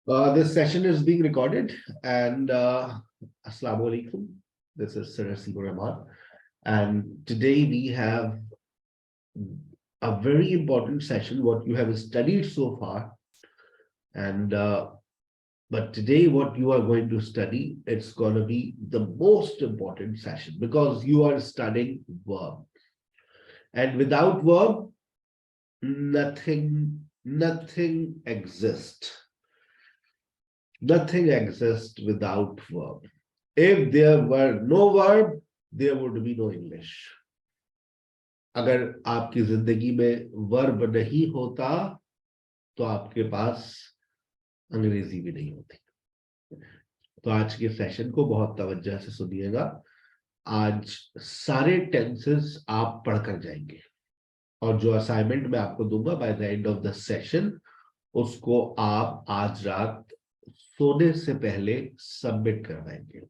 This session is being recorded and Assalamu alaikum. This is Sir Rasibur Rahman, and today we have a very important session, what you have studied so far. And but today what you are going to study, it's going to be the most important session because you are studying verb. And without verb, nothing exists. Nothing exists without verb. If there were no verb, there would be no English. अगर आपकी जिंदगी में verb नहीं होता तो आपके पास अंग्रेजी भी नहीं होती। तो आज के सेशन को बहुत तवज्जो से सुनिएगा। आज सारे टेंसेस आप पढ़कर जाएंगे और जो असाइनमेंट मैं आपको दूंगा by the end of the session, उसको आप आज रात सोने से पहले सबमिट करवाएंगे।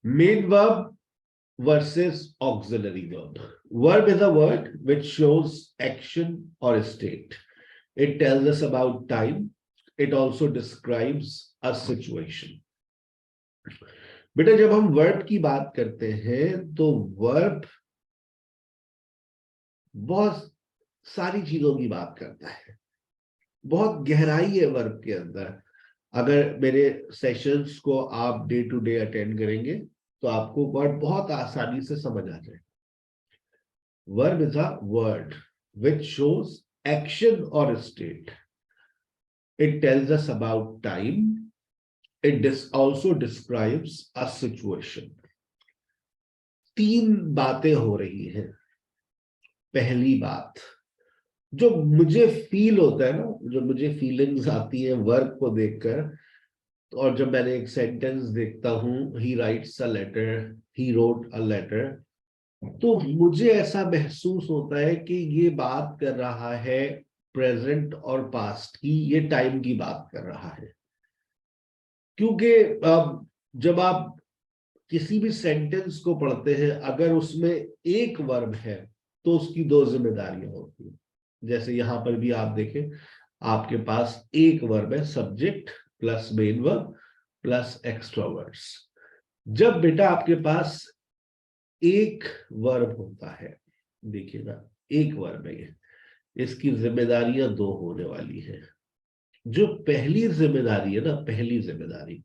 Main verb versus auxiliary verb. Verb is a word which shows action or state. It tells us about time. It also describes a situation. बेटा जब हम verb की बात करते हैं तो verb बहुत सारी चीजों की बात करता है, बहुत गहराई है वर्ब के अंदर। अगर मेरे सेशंस को आप डे टू डे अटेंड करेंगे तो आपको वर्ड बहुत आसानी से समझ आ जाए। Verb is a word which shows action or state. It tells us about time. It also describes a situation. तीन बातें हो रही हैं। पहली बात, जो मुझे फील होता है ना, जो मुझे फीलिंग्स आती है वर्ब को देखकर, और जब मैंने एक सेंटेंस देखता हूं, he writes a letter, he wrote a letter, तो मुझे ऐसा महसूस होता है कि ये बात कर रहा है प्रेजेंट और पास्ट की, ये टाइम की बात कर रहा है। क्योंकि जब आप किसी भी सेंटेंस को पढ़ते हैं, अगर उसमें एक वर्ब है तो उसकी दो जिम्मेदारियां होती हैं। जैसे यहां पर भी आप देखें, आपके पास एक वर्ब है, subject plus main verb plus extra words. जब बेटा आपके पास एक वर्ब होता है, देखिएगा एक वर्ब है ये, इसकी जिम्मेदारियां दो होने वाली है। जो पहली जिम्मेदारी है ना, पहली जिम्मेदारी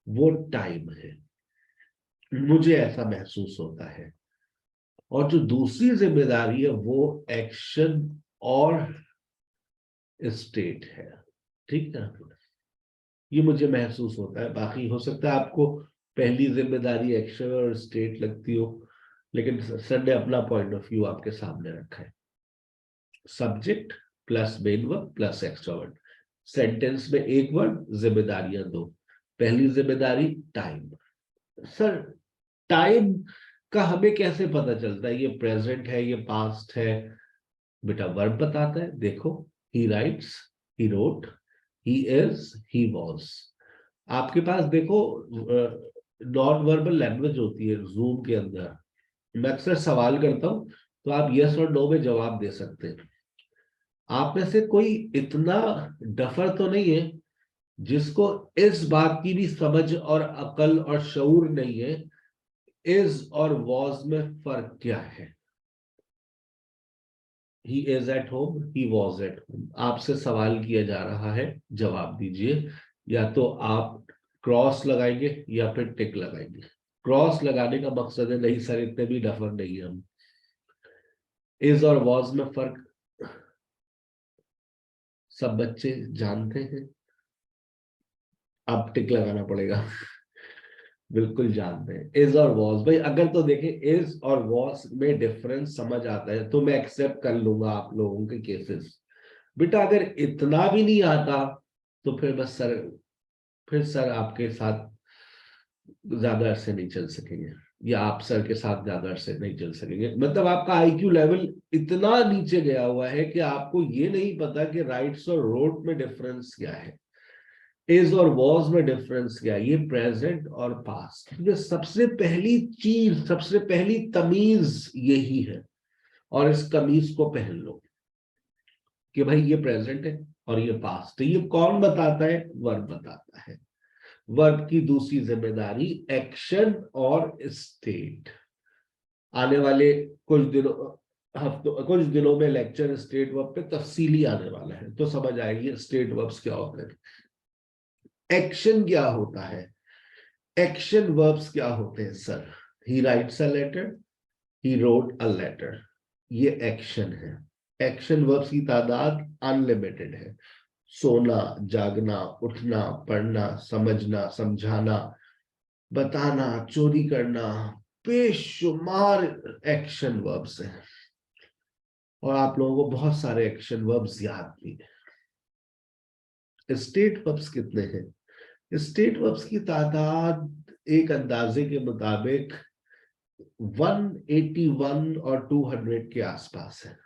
वो टाइम है, मुझे ऐसा महसूस होता है। और जो दूसरी जिम्मेदारी है वो एक्शन और स्टेट है। ठीक है, ये मुझे महसूस होता है। बाकी हो सकता है आपको पहली जिम्मेदारी एक्शन और स्टेट लगती हो, लेकिन सर ने अपना पॉइंट ऑफ व्यू आपके सामने रखा है। Subject plus main verb plus extra word, sentence में एक वर्ड, जिम्मेदारियां दो। पहली जिम्मेदारी टाइम। सर टाइम का हमें कैसे पता चलता है, ये प्रेजेंट है, ये पास्ट है? बेटा वर्ब बताता है। देखो, ही rights, he wrote, he is, he was। आपके पास देखो नॉन वर्बल लैंग्वेज होती है जूम के अंदर। मैं अक्सर सवाल करता हूं तो आप यस और नो में जवाब दे सकते हैं। आप में से कोई इतना डफर तो नहीं है जिसको इस बात की भी समझ और अकल और शऊर नहीं है इज और वॉज में फर्क क्या है? He is at home, he was at home। आपसे सवाल किया जा रहा है, जवाब दीजिए। या तो आप क्रॉस लगाएंगे या फिर टिक लगाएंगे। क्रॉस लगाने का मकसद है, नहीं सर इतने भी डफर नहीं है हम। इज और वॉज में फर्क सब बच्चे जानते हैं, अब टिक लगाना पड़ेगा। बिल्कुल जानते हैं इज और वॉज। भाई अगर तो देखें इज और वॉज में डिफरेंस समझ आता है तो मैं एक्सेप्ट कर लूंगा आप लोगों के केसेस। बेटा अगर इतना भी नहीं आता तो फिर बस सर आपके साथ ज्यादा अरसे नहीं चल सकेंगे, या आप सर के साथ ज्यादा अरसे नहीं चल सकेंगे। मतलब आपका आईक्यू लेवल इतना नीचे गया हुआ है कि आपको ये नहीं पता कि राइट्स और रोट में डिफरेंस क्या है, इज और वॉज में डिफरेंस क्या है, ये प्रेजेंट और पास्ट। ये सबसे पहली चीज, सबसे पहली तमीज यही है। और इस तमीज को पहन लो कि भाई ये प्रेजेंट है, और ये पास्ट है। ये कौन बताता है? वर्ब बताता है। वर्ब की दूसरी जिम्मेदारी एक्शन और स्टेट। आने वाले कुछ दिनों में लेक्चर स्टेट वर्ब पे तफसीली आने वाला है, तो समझ आएगी स्टेट वर्ब्स क्या होते हैं। एक्शन क्या होता है? एक्शन वर्ब्स क्या होते हैं sir? He writes a letter, he wrote a letter, ये एक्शन है। एक्शन वर्ब्स की तादाद अनलिमिटेड है। सोना, जागना, उठना, पढ़ना, समझना, समझाना, बताना, चोरी करना, बेशुमार एक्शन वर्ब्स हैं। और आप लोगों को बहुत सारे एक्शन वर्ब्स याद भी है। स्टेट वर्ब्स कितने हैं? स्टेट वर्ब्स की तादाद एक अंदाजे के मुताबिक 181 और 200 के आसपास है,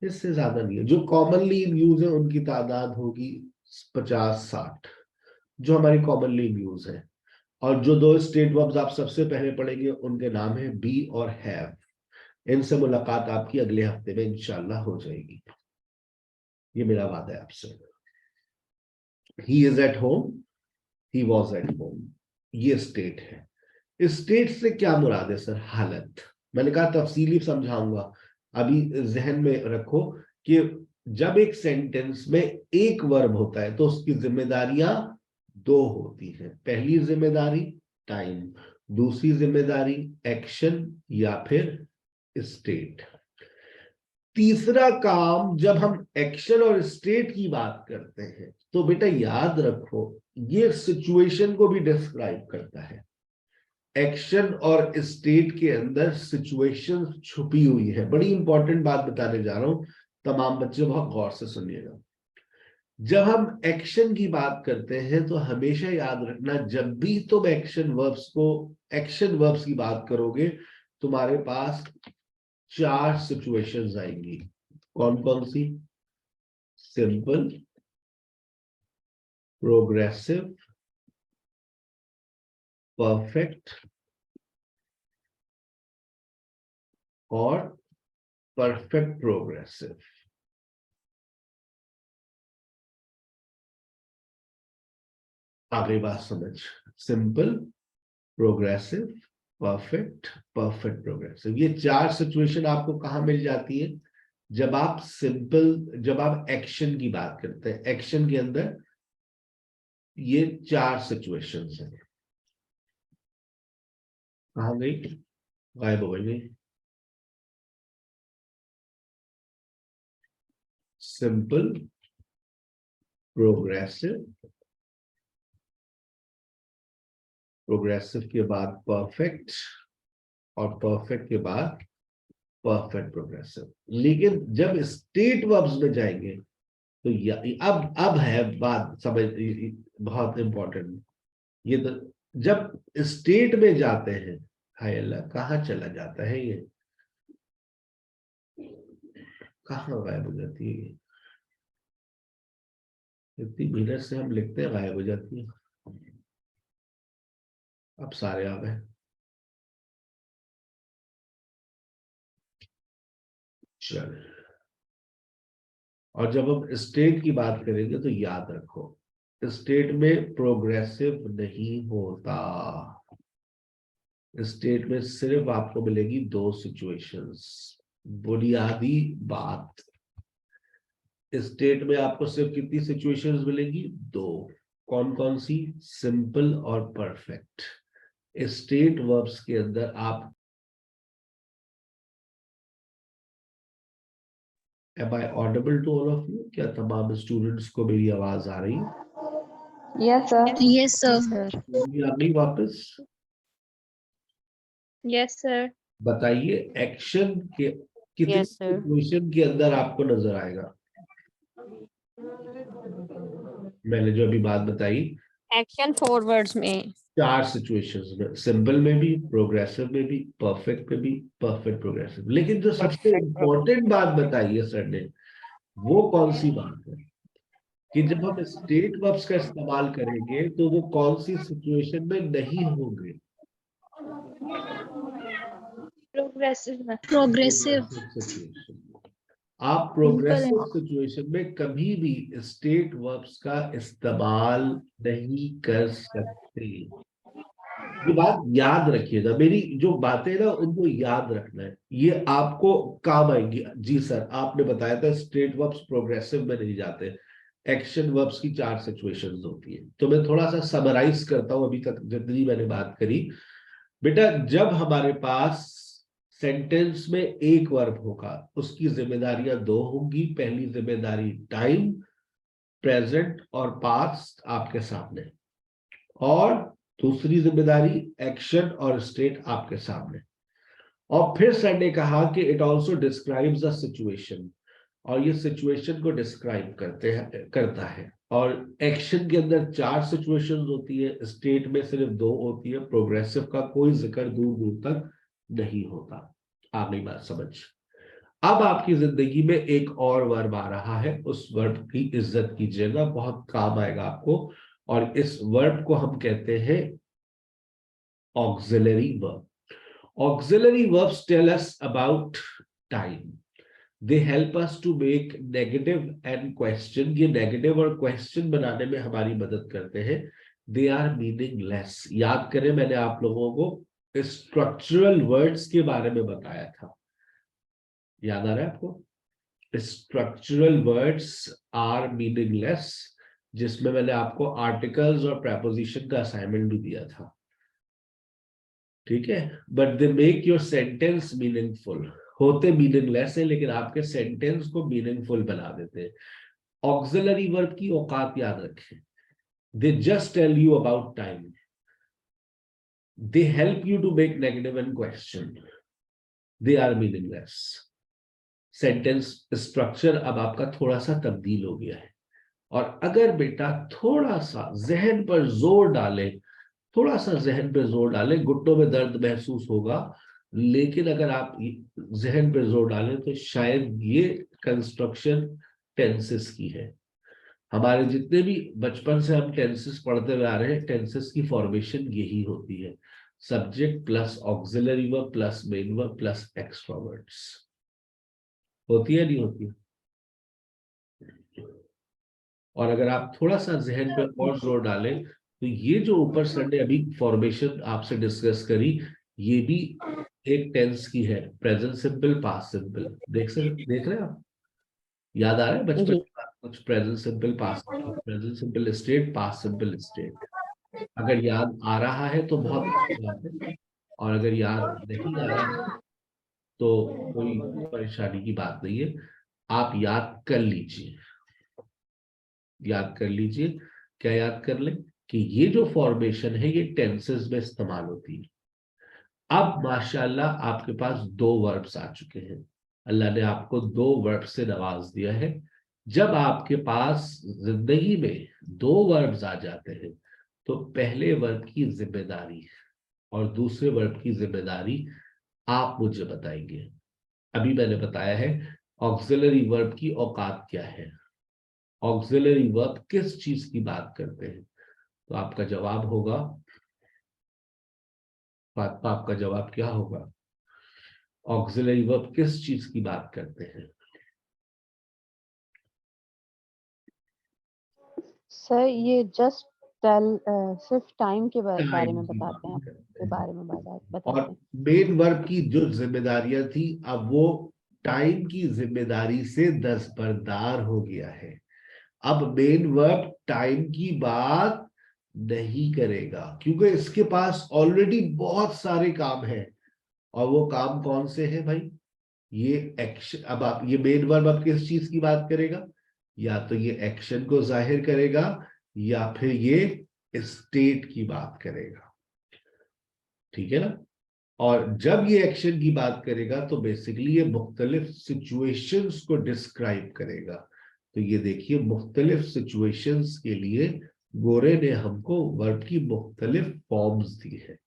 इससे ज्यादा नहीं है। जो कॉमनली यूज है उनकी तादाद होगी 50-60, जो हमारी कॉमनली यूज है। और जो दो स्टेट वर्ब्स आप सबसे पहले पढ़ेंगे उनके नाम है बी और हैव। इनसे मुलाकात आपकी अगले हफ्ते में इंशाल्लाह हो जाएगी, ये मेरा वादा है आपसे। He is at home, he was at home, ये स्टेट है। स्टेट से क्या मुराद है सर? हालत। मैंने कहा तफसीली समझाऊंगा, अभी जहन में रखो कि जब एक सेंटेंस में एक वर्ब होता है तो उसकी जिम्मेदारियां दो होती हैं। पहली जिम्मेदारी टाइम, दूसरी जिम्मेदारी एक्शन या फिर स्टेट। तीसरा काम, जब हम एक्शन और स्टेट की बात करते हैं तो बेटा याद रखो ये सिचुएशन को भी डिस्क्राइब करता है। एक्शन और स्टेट के अंदर सिचुएशन छुपी हुई है। बड़ी इंपॉर्टेंट बात बताने जा रहा हूं, तमाम बच्चे बहुत गौर से सुनिएगा। जब हम एक्शन की बात करते हैं तो हमेशा याद रखना, जब भी तुम एक्शन वर्ब्स की बात करोगे तुम्हारे पास 4 सिचुएशंस आएंगी। कौन कौन सी? सिंपल, प्रोग्रेसिव, परफेक्ट और परफेक्ट प्रोग्रेसिव। आगे बात समझ। Simple, progressive, perfect, perfect progressive, ये 4 सिचुएशन आपको कहां मिल जाती है? जब आप एक्शन की बात करते हैं, एक्शन के अंदर ये 4 सिचुएशंस हैं। कहां गई? गायब हो गई। सिंपल, प्रोग्रेसिव, प्रोग्रेसिव के बाद परफेक्ट और परफेक्ट के बाद परफेक्ट प्रोग्रेसिव। लेकिन जब स्टेट वर्ब्स में जाएंगे तो अब है बात समझ, बहुत इंपॉर्टेंट ये तो। जब स्टेट में जाते हैं, हाय अल्लाह कहाँ चला जाता है ये, कहाँ गायब हो जाती है ये? इतनी मेहनत से हम लिखते हैं, गायब हो जाती है। अब सारे आ गए। चल, और जब हम स्टेट की बात करेंगे तो याद रखो स्टेट में प्रोग्रेसिव नहीं होता। स्टेट में सिर्फ आपको मिलेगी 2 सिचुएशंस। बुनियादी बात, स्टेट में आपको सिर्फ कितनी सिचुएशंस मिलेंगी? 2। कौन कौन सी? सिंपल और परफेक्ट। स्टेट वर्ब्स के अंदर आप, am I audible to all of you? क्या तमाम स्टूडेंट्स को मेरी आवाज आ रही है? Yes, sir. Yes, sir. मेरी आ गई वापस? Yes, sir. बताइए एक्शन के कितनी Yes, sir. सिचुएशन के अंदर आपको नजर आएगा? मैंने जो अभी बात बताई, Action forwards में 4 सिचुएशंस में, सिंपल में भी, प्रोग्रेसिव में भी, परफेक्ट में भी, परफेक्ट प्रोग्रेसिव। लेकिन जो सबसे इंपॉर्टेंट बात बताई है सर ने, वो कौन सी बात है कि जब हम स्टेट वर्ब्स का इस्तेमाल करेंगे तो वो कौन सी सिचुएशन में नहीं होंगे? progressive में Progressive. सिचुएशन। आप प्रोग्रेसिव सिचुएशन में कभी भी स्टेट वर्ब्स का इस्तेमाल नहीं कर सकते। ये बात याद रखिएगा, मेरी जो बातें ना उनको याद रखना है, ये आपको काम आएंगी। जी सर, आपने बताया था स्टेट वर्ब्स प्रोग्रेसिव में नहीं जाते, एक्शन वर्ब्स की 4 सिचुएशंस होती है। तो मैं थोड़ा सा समराइज करता हूं अभी तक जितनी मैंने बात करी। बेटा, जब हमारे पास सेंटेंस में एक वर्ब होगा, उसकी जिम्मेदारियां 2 होंगी। पहली जिम्मेदारी टाइम, प्रेजेंट और पास्ट आपके सामने, और दूसरी जिम्मेदारी एक्शन और स्टेट आपके सामने। और फिर सर ने कहा कि it also describes a situation, और ये सिचुएशन को डिस्क्राइब करता है। और एक्शन के अंदर 4 सिचुएशंस होती है, स्टेट में सिर्फ 2 होती है। प्रोग्रेसिव का कोई जिक्र दूर दूर तक नहीं होता। आ गई बात समझ? अब आपकी जिंदगी में एक और वर्ब आ रहा है, उस वर्ब की इज्जत कीजिएगा, बहुत काम आएगा आपको। और इस वर्ब को हम कहते हैं auxiliary verb. Auxiliary verbs tell us about time, they help us to make negative and question. ये नेगेटिव और क्वेश्चन बनाने में हमारी मदद करते हैं। They are meaningless. याद करें, मैंने आप लोगों को स्ट्रक्चरल वर्ड्स के बारे में बताया था, याद आ रहा है आपको? स्ट्रक्चरल वर्ड्स आर मीनिंगलेस, जिसमें मैंने आपको आर्टिकल्स और प्रेपोजिशन का असाइनमेंट भी दिया था, ठीक है? But they make your sentence meaningful. होते मीनिंगलेस है लेकिन आपके सेंटेंस को मीनिंगफुल बना देते हैं। ऑक्सिलरी वर्ब की औकात याद रखें, they just tell you about time, they help you to make negative and question, they are meaningless. Sentence structure अब आपका थोड़ा सा तब्दील हो गया है। और अगर बेटा थोड़ा सा जहन पर जोर डाले, थोड़ा सा जहन पे जोर डालें, घुटनों में दर्द महसूस होगा, लेकिन अगर आप जहन पे जोर डालें तो शायद ये कंस्ट्रक्शन टेंसेस की है। हमारे जितने भी बचपन से हम टेंसेस पढ़ते हुए आ रहे हैं, टेंसेस की फॉर्मेशन यही होती है, subject plus auxiliary verb plus main verb plus extra words. होती है नहीं होती है? और अगर आप थोड़ा सा जहन पे और जोर डालें तो ये जो ऊपर सर ने अभी फॉर्मेशन आपसे डिस्कस करी, ये भी एक टेंस की है, प्रेजेंट सिंपल पास्ट सिंपल। देख रहे हैं आप? याद आ रहा है बचपन जी। की बात कुछ? Present simple past, present simple state, past simple state. अगर याद आ रहा है तो बहुत अच्छी बात है, और अगर याद नहीं आ रहा है तो कोई परेशानी की बात नहीं है, आप याद कर लीजिए। याद कर लीजिए, क्या याद कर लें? कि ये जो फॉर्मेशन है ये टेंसेस में इस्तेमाल होती है। अब माशाल्लाह आपके पास 2 वर्ब्स आ चुके हैं, अल्लाह ने आपको 2 वर्ब से नवाज दिया है। जब आपके पास जिंदगी में 2 वर्ब्स आ जाते हैं तो पहले वर्ब की जिम्मेदारी और दूसरे वर्ब की जिम्मेदारी आप मुझे बताएंगे। अभी मैंने बताया है ऑक्सिलरी वर्ब की औकात क्या है, ऑक्सिलरी वर्ब किस चीज की बात करते हैं। तो आपका जवाब होगा, आपका जवाब क्या होगा? ऑक्सिलरी वर्ब किस चीज की बात करते हैं? सर ये जस्ट सिर्फ टाइम के बारे टाइम में की बताते बात हैं, करते के हैं। बारे में और बताते हैं। मेन वर्ब की जो जिम्मेदारियां थी, अब वो टाइम की जिम्मेदारी से दस्तबरदार हो गया है। अब मेन वर्ब टाइम की बात नहीं करेगा, क्योंकि इसके पास ऑलरेडी बहुत सारे काम हैं। और वो काम कौन से हैं भाई? ये एक्शन। अब आप ये मेन वर्ब अब किस चीज की बात करेगा? या तो ये एक्शन को जाहिर करेगा या फिर ये स्टेट की बात करेगा, ठीक है ना? और जब ये एक्शन की बात करेगा तो बेसिकली ये मुख्तलिफ सिचुएशंस को डिस्क्राइब करेगा। तो ये देखिए, मुख्तलिफ सिचुएशंस के लिए गोरे ने हमको वर्ब की मुख्तलिफ फॉर्म्स दी है।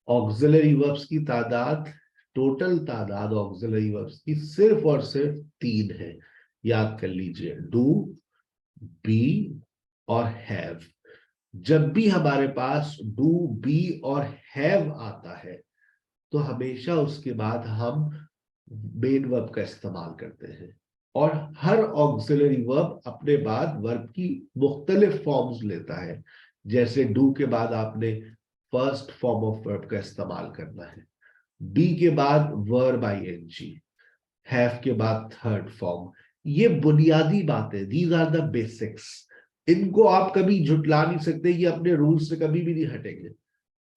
ऑक्सिलरी वर्ब्स की तादाद, टोटल तादाद ऑक्सिलरी वर्ब्स की सिर्फ और सिर्फ 3 है। याद कर लीजिए, डू, बी और हैव। जब भी हमारे पास डू, बी और हैव आता है तो हमेशा उसके बाद हम मेन वर्ब का इस्तेमाल करते हैं। और हर ऑक्सिलरी वर्ब अपने बाद वर्ब की मुख्तलिफ फॉर्म्स लेता है। जैसे डू के बाद आपने फर्स्ट फॉर्म ऑफ वर्ब का इस्तेमाल करना है, बी के बाद वर्ब आईएनजी, हैव के बाद थर्ड फॉर्म। ये बुनियादी बातें, दीज आर द बेसिक्स। इनको आप कभी झुटला नहीं सकते, ये अपने रूल से कभी भी नहीं हटेंगे।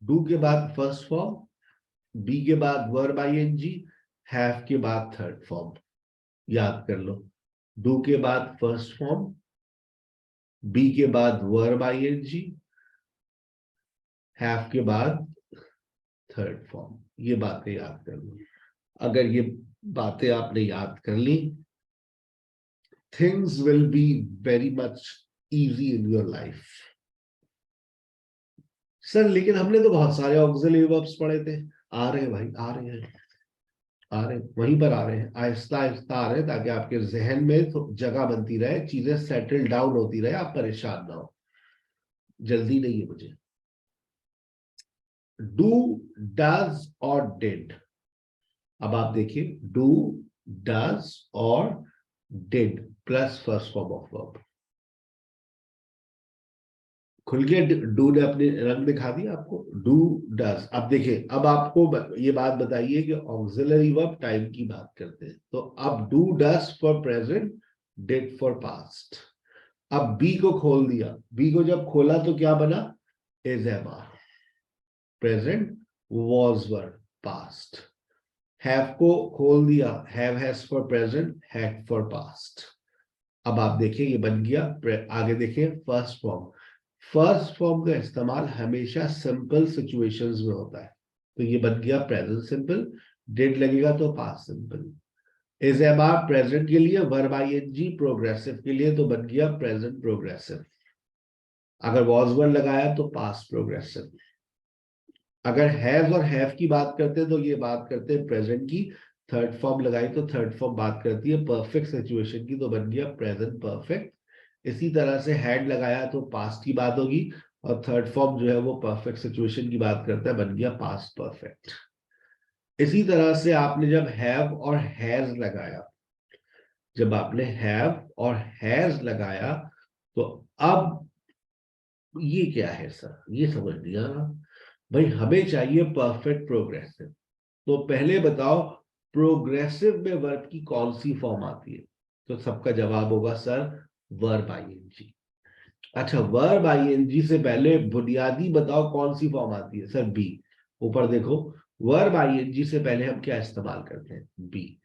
डू के बाद फर्स्ट फॉर्म, बी के बाद वर्ब आईएनजी, हैव के बाद थर्ड फॉर्म। याद कर लो, डू के बाद फर्स्ट फॉर्म, बी के बाद वर्ब आईएनजी, हैव के बाद थर्ड फॉर्म। ये बातें याद कर लो। अगर ये बातें आपने याद कर ली, things will be very much easy in your life. Sir लेकिन हमने तो बहुत सारे ऑक्सिलरी वर्ब्स पढ़े थे। आ रहे हैं भाई, आ रहे हैं, आ रहे हैं, वहीं पर आ रहे हैं, आहिस्ता आहिस्ता आ रहे हैं, ताकि आपके जहन में तो जगह बनती रहे, चीजें सेटल डाउन होती रहे, आप परेशान ना हो। जल्दी नहीं है मुझे। डू, डज और डिड। अब आप देखिए, डू, डज और did plus first form of verb. खुल के डू ने अपने रंग दिखा दिया आपको। Do, does. अब देखिए, अब आपको ये बात बताइए कि ऑक्सिलरी वर्ब टाइम की बात करते हैं, तो अब do does for present, did for past. अब बी को खोल दिया, बी को जब खोला तो क्या बना, is am are, present, was were, past. Have को खोल दिया, have has for present, had for past. अब आप देखिए ये बन गया। आगे देखिए, फर्स्ट फॉर्म। फर्स्ट फॉर्म का इस्तेमाल हमेशा सिंपल सिचुएशंस में होता है, तो ये बन गया प्रेजेंट सिंपल। डिड लगेगा तो past simple. Is am are present के लिए, वर्ब आईएनजी प्रोग्रेसिव के लिए, तो बन गया प्रेजेंट प्रोग्रेसिव। अगर वॉज वर लगाया तो पास्ट प्रोग्रेसिव। अगर हैव और हैव की बात करते हैं तो ये बात करते हैं प्रेजेंट की। थर्ड फॉर्म लगाई तो थर्ड फॉर्म बात करती है परफेक्ट सिचुएशन की, तो बन गया प्रेजेंट परफेक्ट। इसी तरह से हैड लगाया तो पास्ट की बात होगी, और थर्ड फॉर्म जो है वो परफेक्ट सिचुएशन की बात करता है, बन गया पास्ट परफेक्ट। इसी तरह से आपने जब हैव और हैज लगाया, जब आपने हैव और हैज लगाया, तो अब ये क्या है सर, ये समझ नहीं आ रहा भाई। हमें चाहिए परफेक्ट प्रोग्रेसिव। तो पहले बताओ, प्रोग्रेसिव में वर्ब की कौन सी फॉर्म आती है? तो सबका जवाब होगा सर, वर्ब आईएनजी। अच्छा, वर्ब आईएनजी से पहले बुनियादी बताओ कौन सी फॉर्म आती है? Sir B. ऊपर देखो, वर्ब आईएनजी से पहले हम क्या इस्तेमाल करते हैं? बी।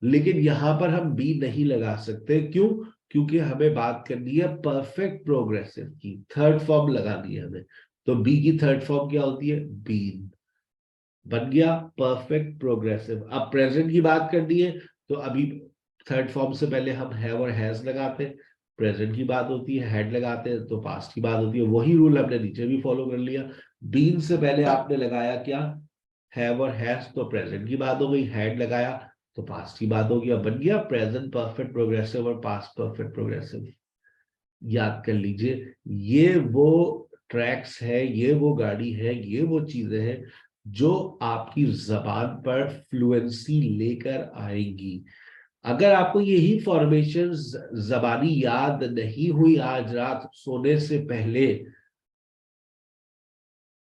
लेकिन यहां पर हम बी नहीं लगा सकते, क्यों? क्योंकि हमें बात करनी है परफेक्ट प्रोग्रेसिव की, थर्ड फॉर्म लगानी है हमें। तो बी की थर्ड फॉर्म क्या होती है? बीन। बन गया परफेक्ट प्रोग्रेसिव। अब प्रेजेंट की बात करनी है, तो अभी थर्ड फॉर्म से पहले हम हैव और हैज लगाते हैं, प्रेजेंट की बात होती है, हैड लगाते हैं तो पास्ट की बात होती है। वही रूल हमने नीचे भी फॉलो कर लिया। बीन से पहले आपने लगाया क्या? हैव और हैज, तो प्रेजेंट की बात हो गई। हैड लगाया तो पास्ट की बात होगी। अब बन गया प्रेजेंट परफेक्ट प्रोग्रेसिव और पास्ट परफेक्ट प्रोग्रेसिव। याद कर लीजिए, ये वो ट्रैक्स है, ये वो गाड़ी है, ये वो चीजें हैं जो आपकी जबान पर फ्लुएंसी लेकर आएंगी। अगर आपको यही फॉर्मेशन जबानी याद नहीं हुई आज रात सोने से पहले,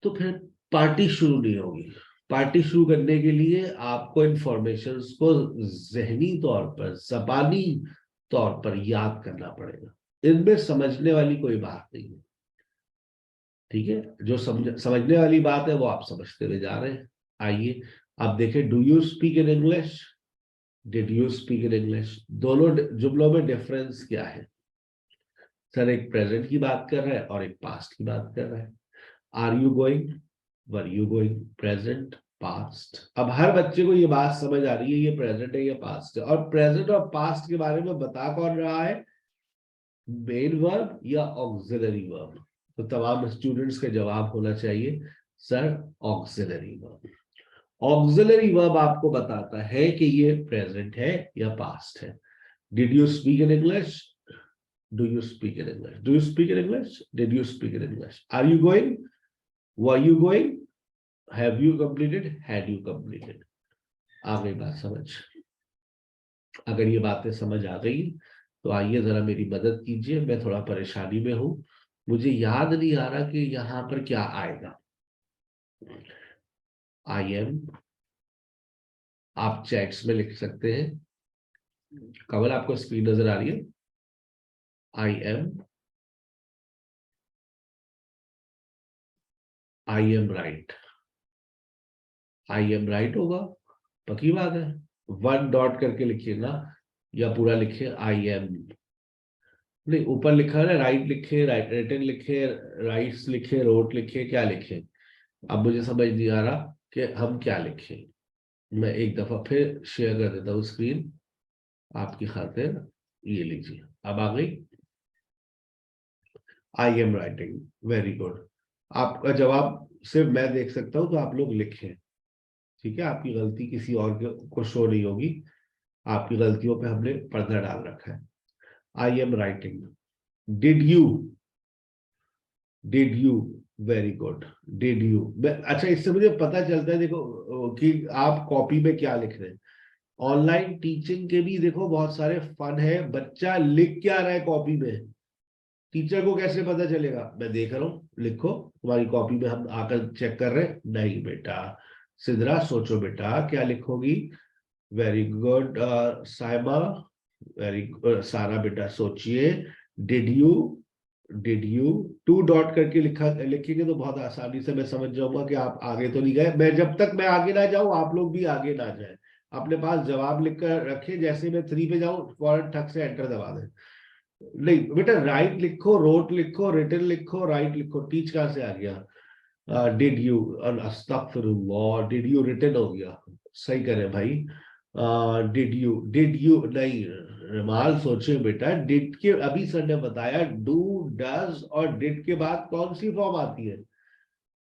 तो फिर पार्टी शुरू नहीं होगी। पार्टी शुरू करने के लिए आपको इंफॉर्मेशन को जहनी तौर पर, जबानी तौर पर याद करना पड़ेगा। इनमें समझने वाली कोई बात नहीं है, ठीक है? जो समझने वाली बात है वो आप समझते हुए जा रहे हैं। आइए आप देखें, do you speak in English, did you speak in English. दोनों जुमलों में डिफरेंस क्या है? सर एक प्रेजेंट की बात कर रहा है और एक पास्ट की बात कर रहा है। Are you going, were you going, present, past. अब हर बच्चे को ये बात समझ आ रही है, ये प्रेजेंट है, ये पास्ट है। और प्रेजेंट और पास्ट के बारे में बता कौन रहा है? मेन वर्ब या ऑक्सिलरी वर्ब? तो तमाम स्टूडेंट्स का जवाब होना चाहिए sir, auxiliary verb. Auxiliary verb आपको बताता है कि ये प्रेजेंट है या पास्ट है। Did you speak in English, do you speak in English, do you speak in English, did you speak in English. Are you going, were you going, have you completed, had you completed. आ गई बात समझ? अगर ये बातें समझ आ गई तो आइए जरा मेरी मदद कीजिए, मैं थोड़ा परेशानी में हूं, मुझे याद नहीं आ रहा कि यहाँ पर क्या आएगा। आई एम, आप चैट्स में लिख सकते हैं। कमल आपको स्क्रीन नजर आ रही है? I am, I am right, I am right होगा, पक्की बात है। वन डॉट करके लिखिए ना, या पूरा लिखिए आई एम। नहीं, ऊपर लिखा है ना, राइट लिखे, राइट रिटन लिखे, राइट्स लिखे, रोट लिखे, क्या लिखे? अब मुझे समझ नहीं आ रहा कि हम क्या लिखें। मैं एक दफा फिर शेयर कर देता हूँ स्क्रीन आपकी खातिर। ये लीजिए, अब आ गई। I am writing, very good. आपका जवाब सिर्फ मैं देख सकता हूं, तो आप लोग लिखें, ठीक है? आपकी गलती किसी और को शो नहीं होगी, आपकी गलतियों पे हमने पर्दा डाल रखा है। I am writing. Did you, did you, very good, did you. अच्छा, इससे मुझे पता चलता है देखो कि आप कॉपी में क्या लिख रहे हैं। ऑनलाइन टीचिंग के भी देखो बहुत सारे फन है, बच्चा लिख क्या रहा है कॉपी में, टीचर को कैसे पता चलेगा? मैं देख रहा हूँ, लिखो, तुम्हारी कॉपी में हम आकर चेक कर रहे हैं। नहीं बेटा, सिद्रा सोचो बेटा क्या लिखोगी। Very good Saima, very good Sara, बेटा सोचिए। Did you, did you, two dot करके लिखेंगे तो बहुत आसानी से मैं समझ जाऊंगा कि आप आगे तो नहीं गए। मैं जब तक मैं आगे ना जाऊं आप लोग भी आगे ना जाए। अपने पास जवाब लिख कर रखे, जैसे मैं 3 पे जाऊं फौरन ठक से एंटर दबा दें। नहीं बेटा, राइट लिखो, रोट लिखो, रिटन लिखो, राइट लिखो। टीच कहां से आ गया? डिड यू, अस्तगफिरुल्लाह, डिड यू रिटन हो गया। सही करे भाई। डिड यू, डिड यू नहीं, रमाल सोचे बेटा, डिड के अभी सर ने बताया डू, डज और डिड के बाद कौन सी फॉर्म आती है?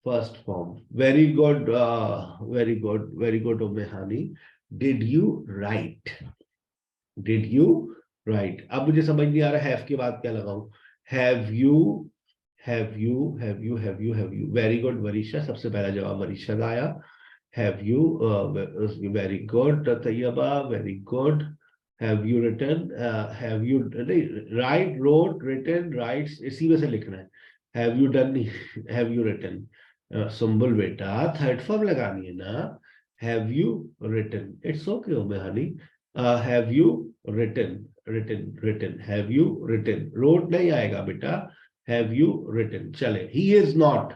First form. Very good, very good, very good Ummehani. Did you write, did you write. अब मुझे समझ नहीं आ रहा हैव के बाद क्या लगाऊं। Have you, have you, have you, have you, have you, very good Varisha, सबसे पहला जवाब वरीशा का आया। Have you, very good Tayyaba, very good. Have you written, have you नहीं, राइट, रोट, रिटन, राइट्स, इसी में से लिखना है। हैव यू डन नहीं, हैव यू रिटन। सुंबुल बेटा थर्ड फॉर्म लगानी है ना। Have you written, it's okay Umme Hani. Have you written, written, written, have you written, wrote नहीं आएगा बेटा। हैव यू रिटन, चले। He is not,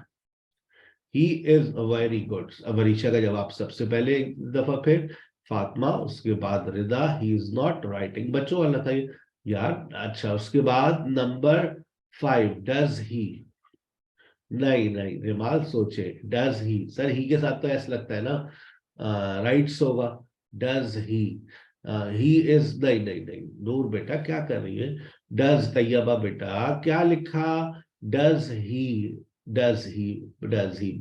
he is very good. Warisha का जवाब सबसे पहले एक दफा, फिर फातिमा, उसके बाद रिदा। ही इज नॉट राइटिंग, बच्चों वाला था ये यार। अच्छा, उसके बाद नंबर 5, डज ही। नहीं नहीं, रिमाल सोचे, डज ही, सर ही के साथ तो ऐसा लगता है ना, राइट्स होगा। डज ही इज, नहीं नहीं नहीं, नूर बेटा क्या कर रही है? डज तैयबा बेटा क्या लिखा? Does he, does he, does he.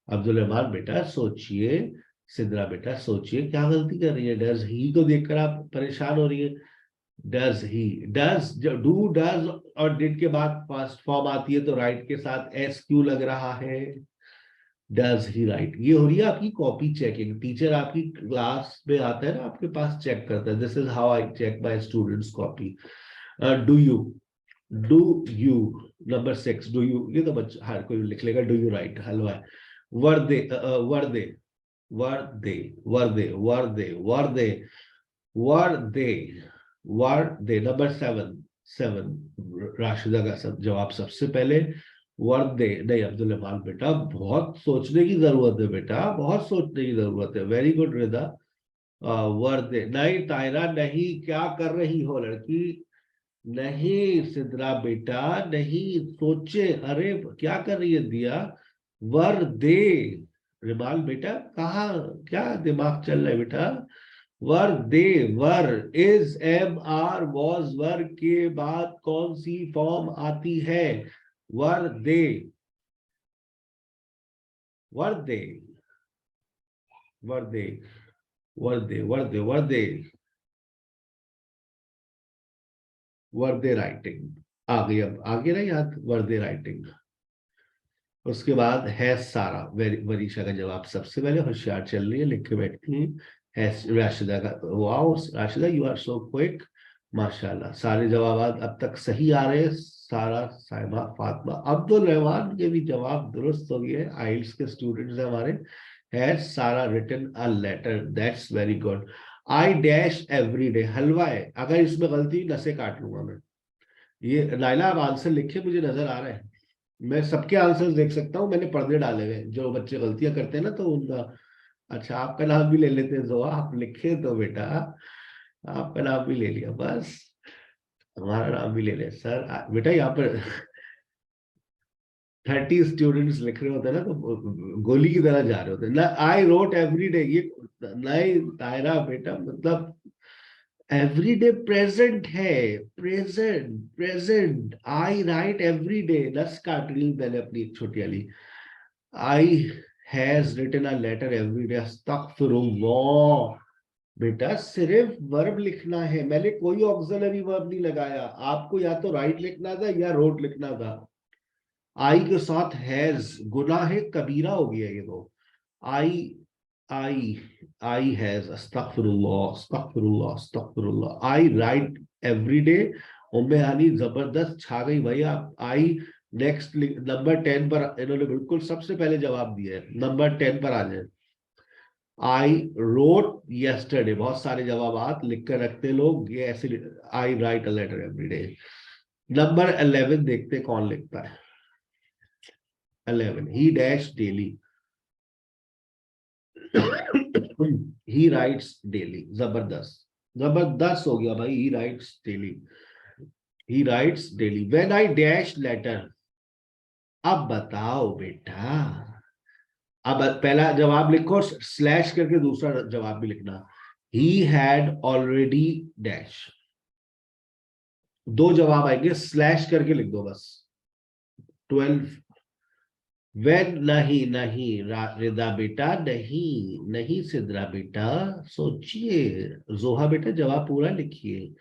Abdul Rahman बेटा सोचिए, सिद्रा बेटा सोचिए, क्या गलती कर रही है? डज ही को देखकर आप परेशान हो रही है। Does he, does, do, does और डिड के बाद फर्स्ट फॉर्म आती है तो राइट के साथ एस क्यों लग रहा है? Does he write. ये हो रही है आपकी कॉपी चेकिंग। टीचर आपकी क्लास में आता है ना, आपके पास चेक करता है। This is how I check my students copy. Do you, do you, number 6, do you, ये तो बच्चा हर कोई लिख लेगा। डू यू राइट, हलवा है। वर्दे, वर्दे, वर्दे, वर्दे, वर्दे, वर्दे, वर्दे, वर्दे, नंबर 7, 7, राशिदा का सब जवाब सबसे पहले। वर्दे नहीं, अब्दुल रहमान बेटा बहुत सोचने की जरूरत है बेटा, बहुत सोचने की जरूरत है। Very good Rida. वर्दे नहीं, तायरा नहीं, क्या कर रही हो लड़की? नहीं सिद्रा बेटा नहीं, सोचे, अरे क्या कर रही है दिया? वर दे, रिमाल बेटा कहा, क्या दिमाग चल रहा है बेटा? वर दे, वर, इज, एम, आर, वॉज, वर के बाद कौन सी फॉर्म आती है? वर दे, वर दे, वर दे, वर दे, वर दे, वर दे, वर दे राइटिंग। आ गई, अब आगे ना याद, वर दे राइटिंग। उसके बाद है सारा। वरीशा का जवाब सबसे पहले, होशियार चल रही है, लिख के बैठती है। राशिदा का, wow Rashida you are so quick, माशाल्लाह। सारे जवाब अब तक सही आ रहे हैं। सारा, साइमा, फातिमा, अब्दुल रहमान के भी जवाब दुरुस्त हो गए। आइल्स के स्टूडेंट्स हैं हमारे। Has Sara written a letter, that's very good. I dash every day, हलवा है, अगर इसमें गलती नसें काट लूंगा मैं। ये नाइला आप आंसर लिखे, मुझे नजर आ रहा है, मैं सबके आंसर्स देख सकता हूँ, मैंने पर्दे डाले हुए हैं। जो बच्चे गलतियां करते हैं ना तो उनका, अच्छा आपका नाम भी ले लेते हैं जोआ, आप लिखे तो बेटा आपका नाम भी ले लिया, बस हमारा नाम भी ले लिया सर। बेटा यहाँ पर 30 स्टूडेंट्स लिख रहे होते हैं ना तो गोली की तरह जा रहे होते हैं ना। आई रोट एवरी डे, ये नए दायरा बेटा, मतलब एवरीडे प्रेजेंट है, present present. I write every day, दस काट ली मैंने अपनी एक छोटी वाली। I has written a letter every day, अस्तगफिरुल्लाह। बेटा सिर्फ वर्ब लिखना है, मैंने कोई ऑक्सिलरी वर्ब नहीं लगाया। आपको या तो राइट लिखना था या रोट लिखना था। आई के साथ हैज, गुनाह है कबीरा हो गया ये तो। आई आई आई हैज, अस्तगफिरुल्लाह अस्तगफिरुल्लाह अस्तगफिरुल्लाह। I write every day, Umme Hani जबरदस्त छा गई भैया। आई नेक्स्ट नंबर 10 पर, इन्होंने बिल्कुल सबसे पहले जवाब दिया है, नंबर 10 पर आ जाए। आई रोट यस्टरडे, बहुत सारे जवाब लिख कर रखते लोग, ये ऐसे। I write a letter every day. Number 11 देखते कौन लिखता है। 11, he dash daily, he writes daily, जबरदस्त जबरदस्त हो गया भाई। He writes daily, he writes daily. When I dash letter, अब बताओ बेटा, अब पहला जवाब लिखो, स्लैश करके दूसरा जवाब भी लिखना। ही हैड ऑलरेडी डैश, दो जवाब आएंगे, स्लैश करके लिख दो बस। 12, वेन, नहीं नहीं रिदा बेटा, नहीं नहीं सिद्रा बेटा, सोचिए। जोहा बेटा जवाब पूरा लिखिए।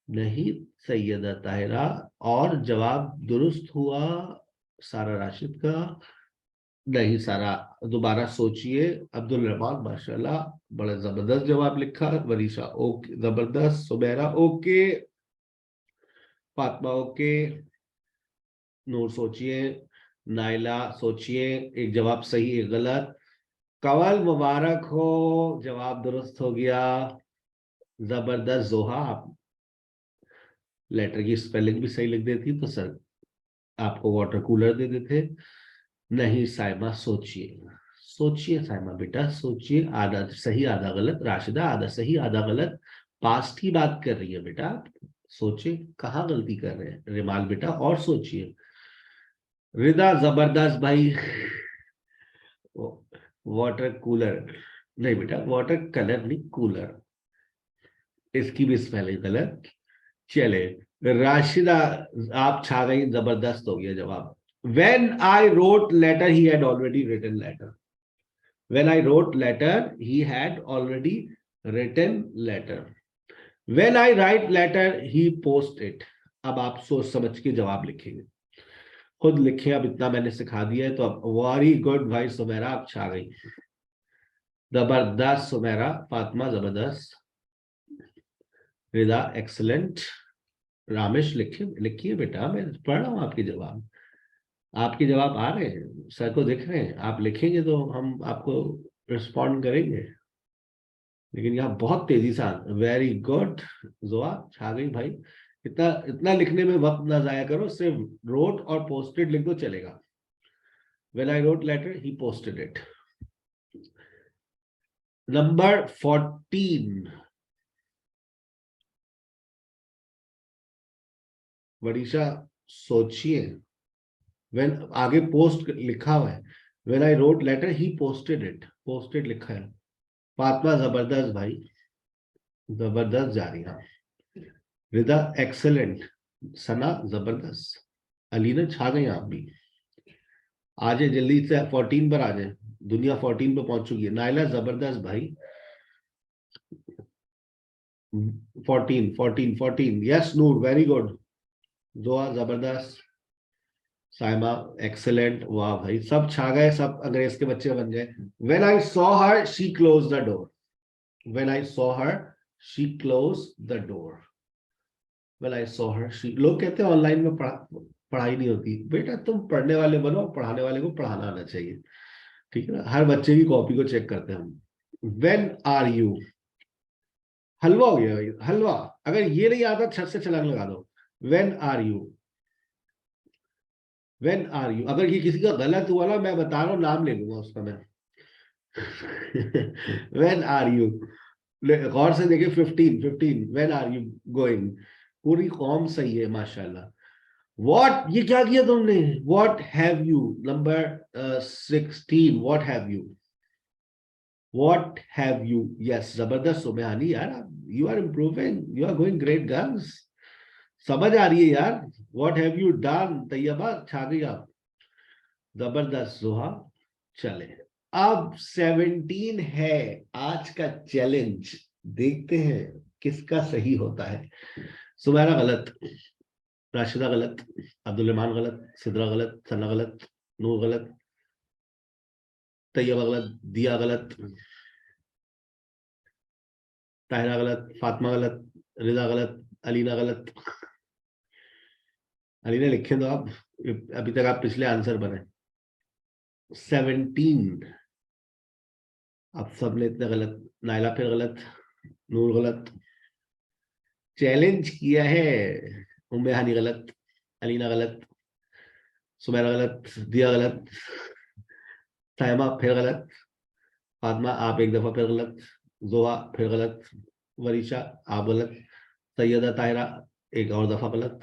नहीं सैयदा ताहिरा, और जवाब दुरुस्त हुआ सारा राशिद का। नहीं सारा, दोबारा सोचिए। अब्दुल रहमान माशाल्लाह, बड़ा जबरदस्त जवाब लिखा। वरीशा ओके, जबरदस्त। सुबैरा ओके, फातिमा ओके, नूर सोचिए, नाइला सोचिए, एक जवाब सही एक गलत। कवल मुबारक हो, जवाब दुरुस्त हो गया, जबरदस्त। जोहा आप लेटर की स्पेलिंग भी सही लिख देती तो सर आपको वाटर कूलर दे देते। नहीं साइमा सोचिए, सोचिए साइमा बेटा सोचिए, आधा सही आधा गलत। राशिदा आधा सही आधा गलत, पास्ट की बात कर रही है बेटा, सोचिए कहाँ गलती कर रहे हैं। रिमाल बेटा और सोचिए। रिदा जबरदस्त भाई। वाटर कूलर नहीं बेटा, वाटर कलर नहीं, कूलर, इसकी भी स्पेलिंग गलत। चले राशिदा, आप छा गई, जबरदस्त हो गया जवाब। When I wrote letter, he had already written letter. When I wrote letter, he had already written letter. When I write letter, he post it. अब आप सोच समझ के जवाब लिखेंगे, खुद लिखे। अब इतना मैंने सिखा दिया है तो अब वेरी गुड भाई सुमेरा, आप छा गई, जबरदस्त सुमेरा। फातिमा जबरदस्त, रिदा एक्सलेंट, रामेश लिखिए बेटा, मैं पढ़ रहा हूँ आपके जवाब, आपके जवाब आ रहे हैं, सर को दिख रहे हैं। आप लिखेंगे तो हम आपको रिस्पॉन्ड करेंगे, लेकिन यहाँ बहुत तेजी से। वेरी गुड जोआ, छा गई भाई। इतना इतना लिखने में वक्त ना जाया करो, सिर्फ रोट और पोस्टेड लिख दो चलेगा। When I wrote letter he posted it. Number 14, Warisha सोचिए। व्हेन आगे पोस्ट लिखा हुआ है, when I wrote letter he posted it, posted लिखा है। फातिमा जबरदस्त भाई, जबरदस्त जा रही है। रिदा एक्सेलेंट, सना जबरदस्त, अलीना छा गई आप भी। आ जाए जल्दी से 14 पर आ जाए, दुनिया 14 पर पहुंच चुकी है। नाइला जबरदस्त भाई, 14 14 14, यस नूर वेरी गुड। जोआ जबरदस्त, साइमा एक्सेलेंट, वाह भाई सब छा गए, सब अंग्रेज के बच्चे बन गए। When I saw her she close the door, When I saw her, she closed the door. When I saw her, she. लोग कहते हैं ऑनलाइन में पढ़ाई नहीं होती। बेटा तुम पढ़ने वाले बनो, पढ़ाने वाले को पढ़ाना आना चाहिए, ठीक है ना। हर बच्चे की कॉपी को चेक करते हैं हम। When are you? हलवा हो गया भाई, हलवा। अगर ये नहीं आता छत से छलांग लगा दो। When are you? When are you? अगर ये किसी का गलत हुआ ना, मैं बता रहा हूँ, नाम ले लूंगा उसका मैं। When are you? गौर से देखिए, 15 When are you going? पूरी कौम सही है माशाल्लाह। What? ये क्या किया तुमने? What have you? Number 16. What have you? What have you? Yes, जबरदस्त सुबहानी यार, you are improving, you are going great girls. समझ आ रही है यार। What have you done? Taiba छा गई आप, जबरदस्त जोहा। चले, अब 17 है आज का चैलेंज। देखते हैं किसका सही होता है। सुमेरा गलत, राशिदा गलत, अब्दुल रहमान गलत, सिद्रा गलत, सना गलत, नूर गलत, तैयबा गलत, दिया गलत, ताहिरा गलत, फातिमा गलत, रिजा गलत, अलीना गलत। अलीना लिखे तो आप, अभी तक आप पिछले आंसर बने। 17 आप सब ने इतने गलत। नाइला फिर गलत, नूर गलत। चैलेंज किया है उम्मे हानी गलत, अलीना गलत, सुमेरा गलत, दिया गलत, साइमा फिर गलत, फातिमा आप एक दफा फिर गलत, जोहा फिर गलत, वरीशा आप गलत, सैयदा ताहिरा एक और दफा गलत।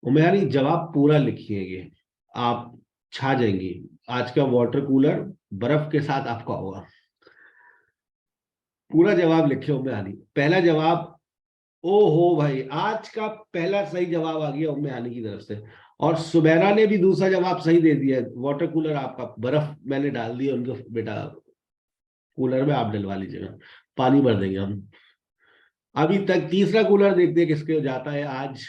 उम्मे हानी जवाब पूरा लिखिएगा, आप छा जाएंगी। आज का वाटर कूलर बर्फ के साथ आपका होगा। पूरा जवाब लिखे उम्मे हानी। पहला जवाब, ओ हो भाई, आज का पहला सही जवाब आ गया उम्मे हानी की तरफ से। और सुबैरा ने भी दूसरा जवाब सही दे दिया। वाटर कूलर आपका, बर्फ मैंने डाल दी उनके बेटा कूलर में, आप डलवा लीजिएगा, पानी भर देंगे हम। अभी तक तीसरा कूलर देखते हैं किसके जाता है आज।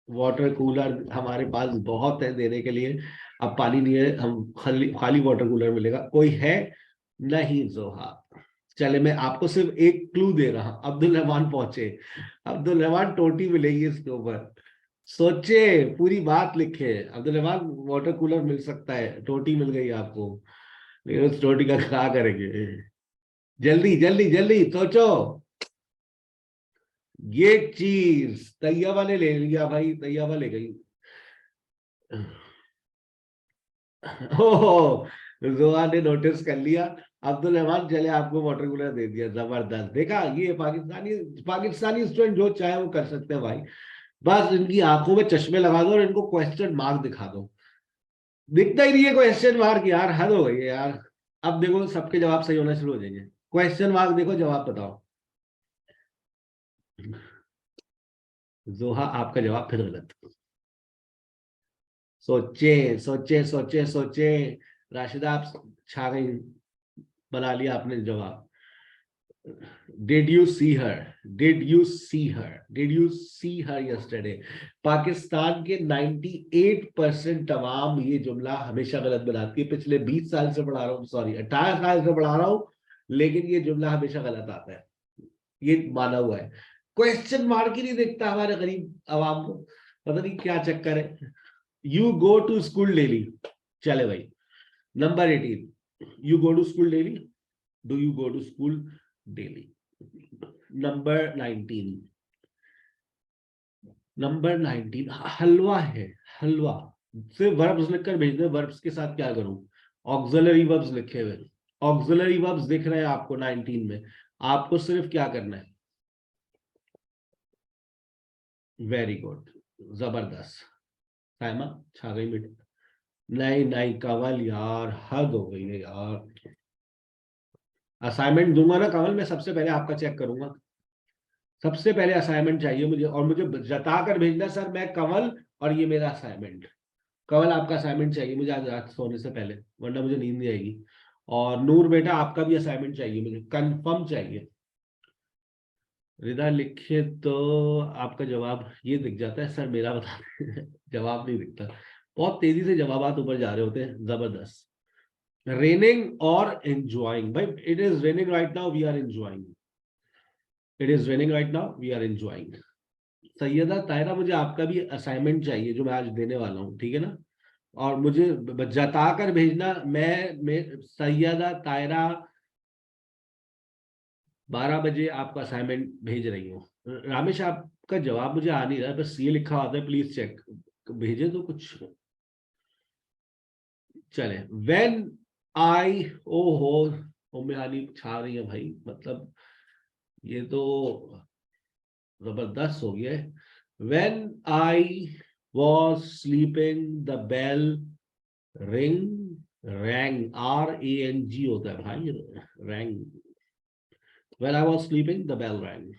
वाटर कूलर हमारे पास बहुत है देने के लिए, अब पानी नहीं है, हम खाली वाटर कूलर मिलेगा। कोई है नहीं जोहा। चले, मैं आपको सिर्फ एक क्लू दे रहा हूं, अब्दुल रहमान पहुंचे। अब्दुल रहमान टोटी मिलेगी इसके ऊपर। सोचे, पूरी बात लिखे। अब्दुल रहमान वाटर कूलर मिल सकता है, टोटी मिल गई आपको, लेकिन उस टोटी का क्या करेंगे। जल्दी जल्दी जल्दी सोचो। ये चीज तैयबा ने ले लिया भाई, तैयबा ले गई। ओह, जोहा ने नोटिस कर लिया। अब्दुल रहमान चले, आपको वाटर कूलर दे दिया, जबरदस्त। देखा, ये पाकिस्तानी स्टूडेंट जो चाहे वो कर सकते हैं भाई। बस इनकी आंखों में चश्मे लगा दो और इनको क्वेश्चन मार्क दिखा दो। दिखता ही नहीं है क्वेश्चन मार्क यार, हद हो गई है यार। अब देखो सबके जवाब सही होना शुरू हो जाएंगे। क्वेश्चन मार्क देखो, जवाब बताओ। जोहा आपका जवाब फिर गलत। सोचे सोचे सोचे सोचे। राशिदा आप छा गई, बना लिया आपने जवाब। Did you see her? Did you see her? Did you see her yesterday? Pakistan के 98% तमाम ये जुमला हमेशा गलत बनाती है। पिछले 20 साल से पढ़ा रहा हूँ, सॉरी 18 साल से पढ़ा रहा हूँ, लेकिन ये जुमला हमेशा गलत आता है, ये माना हुआ है। क्वेश्चन मार्क ही नहीं दिखता हमारे गरीब आवाम को, पता नहीं क्या चक्कर है। You go to school daily. चले भाई, number 18, you go to school daily. Do you go to school daily. Number 19 हलवा है, हलवा। सिर्फ वर्ब्स लिखकर भेज दे। वर्ब्स के साथ क्या करूं, ऑक्सिलरी वर्ब्स लिखे हुए। ऑक्सिलरी वर्ब्स दिख रहे हैं आपको 19 में, आपको सिर्फ क्या करना है। वेरी गुड, जबरदस्त। साइमा छा गई बेटे। नहीं नहीं कंवल यार, हद हो गई है यार। असाइनमेंट दूंगा ना कंवल, मैं सबसे पहले आपका चेक करूंगा। सबसे पहले असाइनमेंट चाहिए मुझे, और मुझे जता कर भेजना, सर मैं कंवल और ये मेरा असाइनमेंट। कंवल आपका असाइनमेंट चाहिए मुझे आज रात सोने से पहले, वरना मुझे नींद नहीं आएगी। और नूर बेटा आपका भी असाइनमेंट चाहिए मुझे, कंफर्म चाहिए। रिदा लिखे तो आपका जवाब ये दिख जाता है, सर मेरा बता दें। जवाब नहीं दिखता, बहुत तेजी से जवाबात ऊपर जा रहे होते हैं, जबरदस्त। Raining or enjoying? But it is raining right now, we are enjoying. It is raining right now, we are enjoying. Syeda तायरा, मुझे आपका भी असाइनमेंट चाहिए जो मैं आज देने वाला हूँ, ठीक है ना? और मुझे जता कर भेजना। मैं सैयदा तायरा 12 बजे आपका असाइनमेंट भेज रही हूँ। रामेश, आपका जवाब मुझे आ नहीं रहा है, बस ये लिखा होता है प्लीज चेक, भेजे तो कुछ चले। व्हेन आई, ओहो में आनी छा रही है भाई, मतलब ये तो जबरदस्त हो गया है। When I was sleeping the bell rang, RANG होता है भाई, rang. When I was sleeping the bell rang.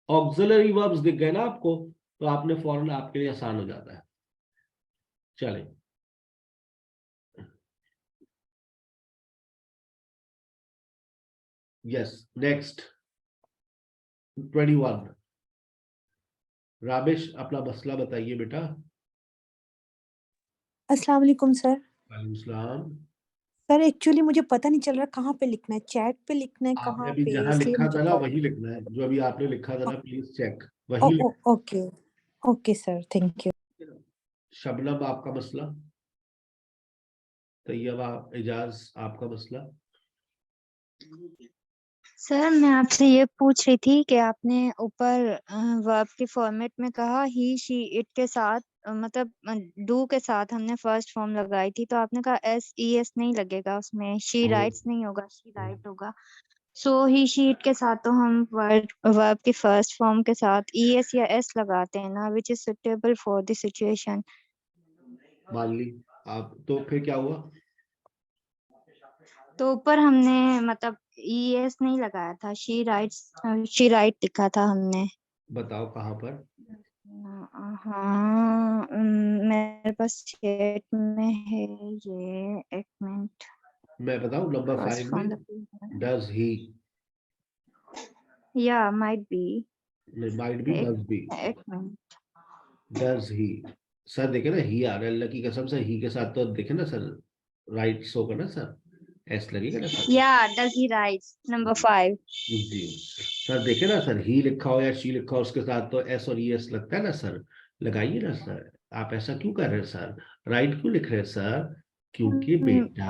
Auxiliary verbs दिख गए ना आपको, तो आपने फौरन, आपके लिए आसान हो जाता है। चले, यस, नेक्स्ट 21। राबिश, अपना मसला बताइए बेटा। अस्सलाम वालेकुम सर। वालेकुम सलाम। सर एक्चुअली मुझे पता नहीं चल रहा कहाँ पे लिखना है, चैट पे लिखना है आपने कहाँ अभी पे, जहां इसलिए लिखा मुझे था ना प्रॉब्लम। वही लिखना है, जो अभी आपने लिखा था ना, प्लीज चेक ओ वही oh okay okay sir, thank you. लिखना। शबनम, आपका मसला। तैयबा, एजाज, आपका मसला। सर मैं आपसे ये पूछ रही थी कि आपने ऊपर वर्ब के फॉर्मेट में कहा ही शी इट के साथ, मतलब डू के साथ हमने फर्स्ट फॉर्म लगाई थी, तो आपने कहा SES नहीं लगेगा उसमें, शी राइट्स नहीं होगा, शी राइट होगा। सो ही शी इट के साथ तो हम वर्ब के फर्स्ट फॉर्म के साथ ES या S लगाते हैं ना, which is suitable for the situation. मान ली आप, तो फिर क्या हुआ? तो ऊपर हमने मतलब ES नहीं लगाया था, शी राइट लिखा था हमने। बताओ कहाँ पर? हाँ मेरे पास चैट में है ये, एक मिनट। मैं बताऊं, नंबर फर्स्ट 5 फ्रॉम में द, डज ही, या might be, might be, does be, एक मिनट। Does he. सर देखे ना, ही आ रहा है, अल्लाह की कसम से, ही के साथ तो देखे ना सर, राइट होगा ना सर, एस लगेगा ना सर। या डज ही राइट्स, नंबर 5। जी सर, देखे ना सर, ही लिखा हो या शी लिखा हो, उसके साथ तो एस और ES लगता है ना सर, लगाइए ना सर। आप ऐसा क्यों कर रहे हैं सर? राइट क्यों लिख रहे हैं सर? क्योंकि बेटा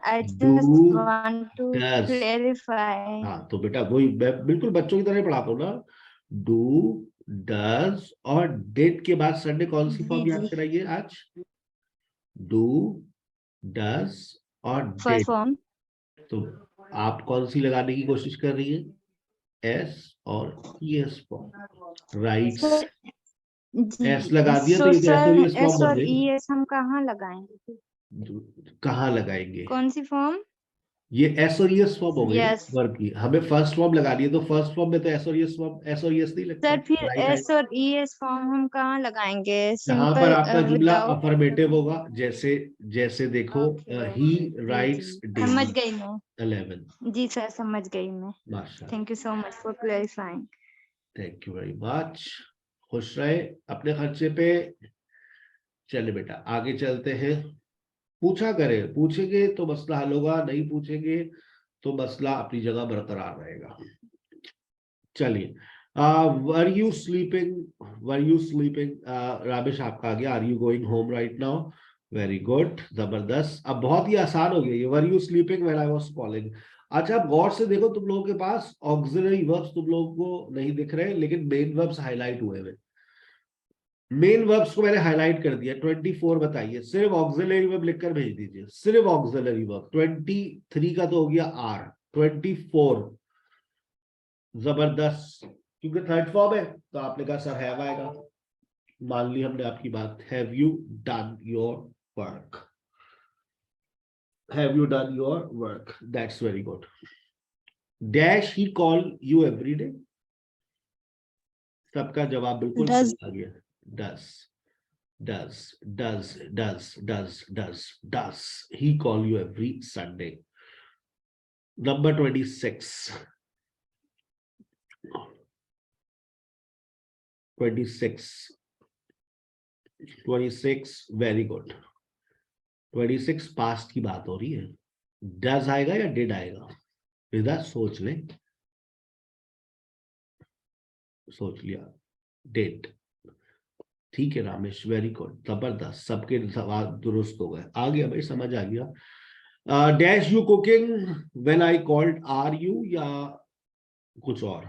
I just do want to does, clarify. हाँ तो बेटा वही मैं बिल्कुल बच्चों की तरह ही पढ़ाता हूँ ना। डू, डज और डिड के बाद सर ने कौन सी जी फॉर्म याद जी, कराई है आज? डू, डज और फर्स्ट डिड। फॉर्म। तो आप कौन सी लगाने की कोशिश कर रही है? एस और ES form, rights. Sir S G, लगा दिया तो सो ये तो एस और सर ES फॉर्म एस बन और गई। ES हम कहाँ लगाएंगे? कहाँ लगाएंगे? कौन सी फॉर्म? ये एस और ES फॉर्म हो गई ना यस वर्ब की, हमें फर्स्ट फॉर्म लगानी है, तो फर्स्ट फॉर्म में तो एस और ES फॉर्म, एस और ES नहीं लगता, सर, फिर राइट है। एस और ES फॉर्म हम कहाँ लगाएंगे? जहां पर सिंपल आपका जुमला विदाउट। अफर्मेटिव होगा, जैसे जैसे देखो, ओके ही ओके, जी जी, राइट्स समझ डेली गई मैं। 11। जी सर, समझ गई मैं। माशा, thank you so much for clarifying. Thank you very much. खुश रहे अपने खर्चे पे। चले बेटा, आगे चलते हैं। पूछा करें, पूछेंगे तो मसला हल होगा, नहीं पूछेंगे तो मसला अपनी जगह बरकरार रहेगा। चलिए, were you sleeping, were you sleeping, rubbish आपका आ गया, are you going home right now? Very good, जबरदस्त। अब बहुत ही आसान हो गया ये, were you sleeping when I was calling. अच्छा, अब गौर से देखो, तुम लोगों के पास ऑक्सिलरी वर्ब्स तुम लोगों को नहीं दिख रहे, लेकिन मेन वर्ब्स हाईलाइट हुए हुए। मेन वर्ब्स को मैंने हाईलाइट कर दिया। 24 बताइए, सिर्फ ऑक्सिलरी वर्ब लिखकर भेज दीजिए, सिर्फ ऑक्सिलरी वर्ब। 23 का तो हो गया आर, 24 जबरदस्त, क्योंकि थर्ड फॉर्म है तो आपने कहा सर हैव आएगा। मान ली हमने आपकी बात। Have you done your work? Have you done your work? That's very good. Dash he call you every day? सबका जवाब बिल्कुल डज सही आ गया। डस, does, does he call you every Sunday? Number 26, 26, very good। 26 past की बात हो रही है, डज आएगा या डिड आएगा? विदा सोच ले, सोच लिया, डिड। ठीक है रामेश, वेरी गुड, जबरदस्त, सबके सवाल दुरुस्त हो गए। आ गया भाई, समझ आ गया। Dash you cooking when I called, are you या कुछ और?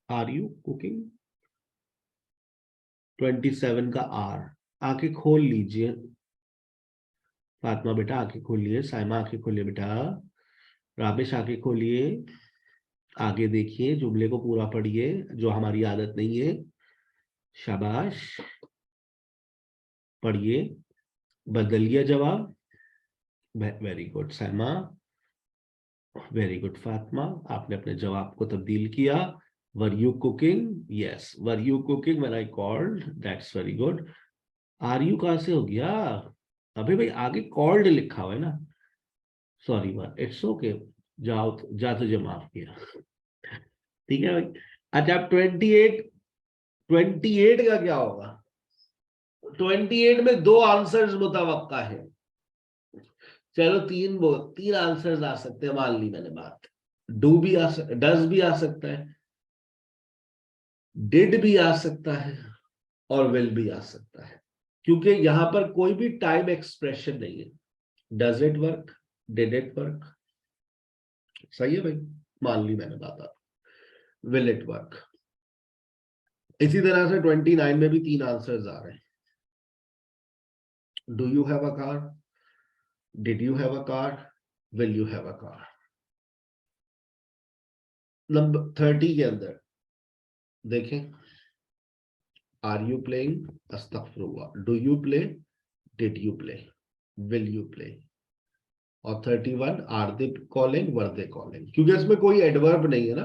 आर यू कुकिंग 27 का आर। आंखें खोल लीजिए फातिमा बेटा, आंखें खोलिए। साइमा आंखें खोलिए बेटा। रामेश आंखें खोलिए, आगे देखिए, जुमले को पूरा पढ़िए, जो हमारी आदत नहीं है। शाबाश, पढ़िए, बदलिए जवाब। Very good Saima, very good Fatima, आपने अपने जवाब को तब्दील किया। Were you cooking? Yes, were you cooking when I called, that's very good. Are you कहां से हो गया? अबे भाई आगे कॉल्ड लिखा हुआ है ना, सॉरी वन, इट्स ओके, जाओ, जा तुझे माफ किया। ठीक है भाई। अच्छा, 28 का क्या होगा? 28 में दो आंसर्स मुतवक्का है। चलो तीन आंसर्स आ सकते हैं, मान ली मैंने बात। डू भी डज भी आ सकता है, डिड भी आ सकता है, और विल भी आ सकता है, क्योंकि यहां पर कोई भी टाइम एक्सप्रेशन नहीं है। Does it work, did it work, सही है भाई, मान ली मैंने बात। आप विल इट वर्क। इसी तरह से 29 में भी तीन आंसर्स आ रहे हैं। Do you have a car, did you have a car, will you have a car. Number 30 के अंदर देखें, आर यू प्लेइंग, अस्तगफिरुल्लाह, do you play, did you play, will you play. और 31, are they calling, were they calling. क्योंकि इसमें कोई adverb नहीं है ना,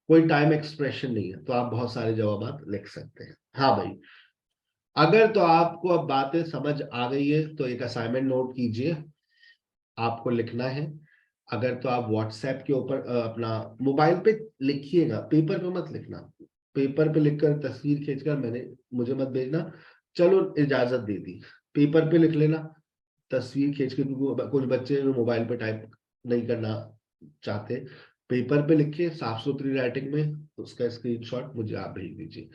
कोई टाइम एक्सप्रेशन नहीं है, तो आप बहुत सारे जवाब लिख सकते हैं। हाँ भाई, अगर तो आपको अब बातें समझ आ गई है तो एक असाइनमेंट नोट कीजिए, आपको लिखना है। अगर तो आप व्हाट्सएप के ऊपर अपना मोबाइल पे लिखिएगा, पेपर पे मत लिखना। पेपर पे लिखकर तस्वीर खींचकर मुझे मत भेजना, चलो इजाजत दे दी। पेपर पे लिख लेना, तस्वीर खींच के, क्योंकि कुछ बच्चे मोबाइल पे टाइप नहीं करना चाहते। पेपर पे लिखिए साफ सुथरी राइटिंग में, उसका स्क्रीनशॉट मुझे आप भेज दीजिए।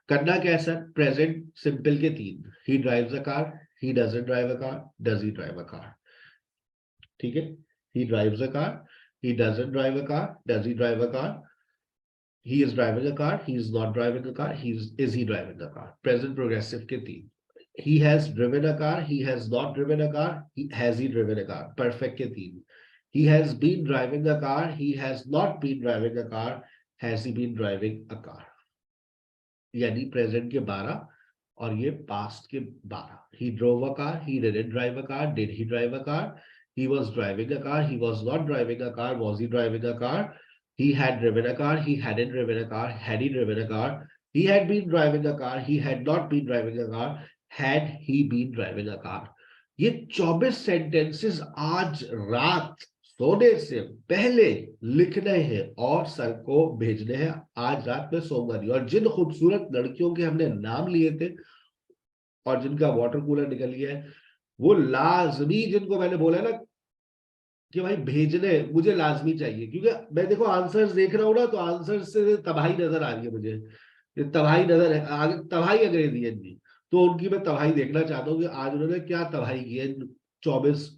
करना क्या है सर? प्रेजेंट सिंपल के तीन, ही drives a car, he doesn't drive a car, does he drive a car. ठीक है, he drives a car, he doesn't drive a car, does he drive a car, he is driving a car, he is not driving a car, is he driving a car। present progressive के तीन, he has driven a car, he has not driven a car, has he driven a car। perfect के तीन, he has been driving a car, he has not been driving a car, has he been driving a car। यानी present के 12 और ये past के 12। he drove a car, he didn't drive a car, did he drive a car, he was driving a car, he was not driving a car, was he driving a car, he had driven a car, he hadn't driven a car, had he driven a car, he had been driving a car, he had not been driving a car, had he been driving a car। ये 24 sentences आज रात सोने से पहले लिखने हैं और sir को भेजने हैं आज रात में सोमवार। और जिन खूबसूरत लड़कियों के हमने नाम लिए थे और जिनका वाटर कूलर निकल गया है, वो लाजमी, जिनको मैंने बोला ना कि भाई भेजने मुझे लाजमी चाहिए, क्योंकि मैं देखो आंसर्स देख रहा हूं ना, तो आंसर से तबाही नजर आ रही है मुझे, ये तबाही नजर है आगे, तबाही अंग्रेजी है जी, तो उनकी मैं तबाही देखना चाहता हूँ कि आज उन्होंने क्या तबाही की है 24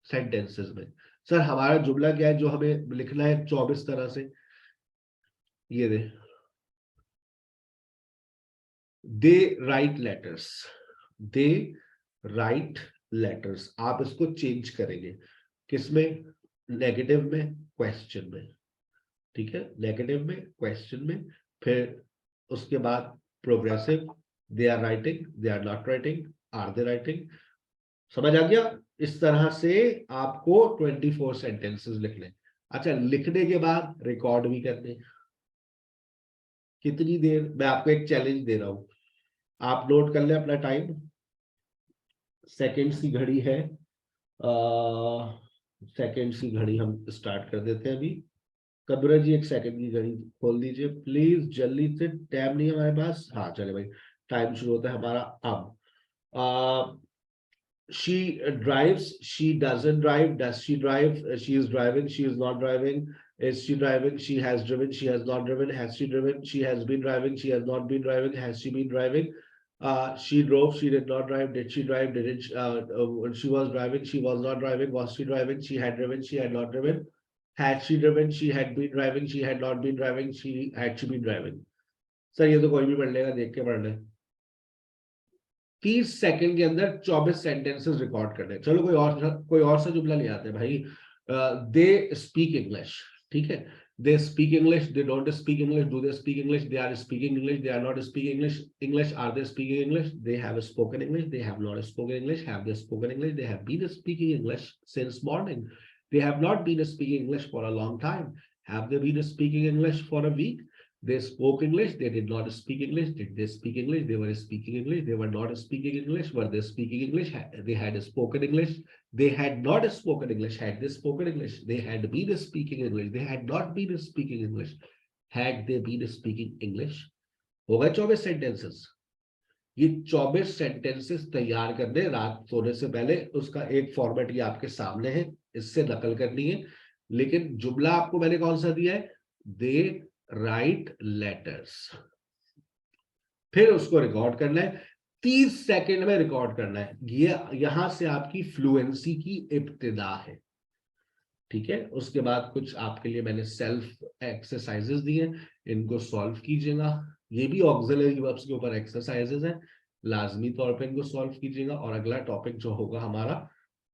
सेंटेंसेस में। सर हमारा जुमला क्या है जो हमें लिखना है 24 तरह से? ये दे राइट लेटर्स, दे राइट लेटर्स। आप इसको चेंज करेंगे किसमें? नेगेटिव में, क्वेश्चन में। ठीक है, नेगेटिव में, क्वेश्चन में, फिर उसके बाद progressive, they are writing, they are not writing, are they writing. समझ आ गया? इस तरह से आपको 24 सेंटेंसेस लिखने। अच्छा, लिखने के बाद रिकॉर्ड भी करने। कितनी देर? मैं आपको एक चैलेंज दे रहा हूं, आप नोट कर ले अपना टाइम। सेकेंड्स की घड़ी है, सेकेंड्स की घड़ी हम स्टार्ट कर देते हैं अभी। कबीरा जी एक सेकंड की घड़ी खोल दीजिए प्लीज, जल्दी से, टाइम नहीं है हमारे पास। हाँ चले भाई, टाइम शुरू होता है हमारा अब। she drives, she doesn't drive, does she drive, she is driving, she is not driving, is she driving, she has driven, she has not driven, has she driven, she has been driving, she has not been driving, has she been driving, she drove, she did not drive, did she drive, didn't she, when she was driving, she was not driving, was she driving, she had driven, she had not driven, had she driven, she had been driving, she had not been driving, had she been driving। Sir ये तो कोई भी पढ़ लेगा, देख के पढ़ ले। 30 सेकंड के अंदर 24 सेंटेंसेस रिकॉर्ड करने। चलो कोई और सा जुमला ले आते हैं भाई। दे स्पीक इंग्लिश, ठीक है। They speak English, they don't speak English, do they speak English, they are speaking English, they are not speaking English, English, are they speaking English, they have spoken English, they have not spoken English, have they spoken English, they have been speaking English since morning, they have not been speaking English for a long time, have they been speaking English for a week, they spoke English, they did not speak English, did they speak English, they were speaking English, they were not speaking English, were they speaking English, they had spoken English, they had not spoken English, had they spoken English, they had been speaking English, they had not been speaking English, had they been speaking English। हो गए 24 sentences. ये 24 sentences तैयार करने रात सोने से पहले, उसका एक फॉर्मेट ये आपके सामने है, इससे नकल करनी है। लेकिन जुमला आपको मैंने कौन सा दिया है, दे राइट लेटर्स, फिर उसको रिकॉर्ड करना है, 30 सेकंड में रिकॉर्ड करना है। ये यहां से आपकी फ्लुएंसी की इब्तिदा है, ठीक है। उसके बाद कुछ आपके लिए मैंने सेल्फ एक्सरसाइजेस दिए, इनको सॉल्व कीजिएगा। ये भी ऑक्सिलरी वर्ब्स के ऊपर एक्सरसाइजेस हैं, लाजमी तौर पे इनको सॉल्व कीजिएगा। और अगला टॉपिक जो होगा हमारा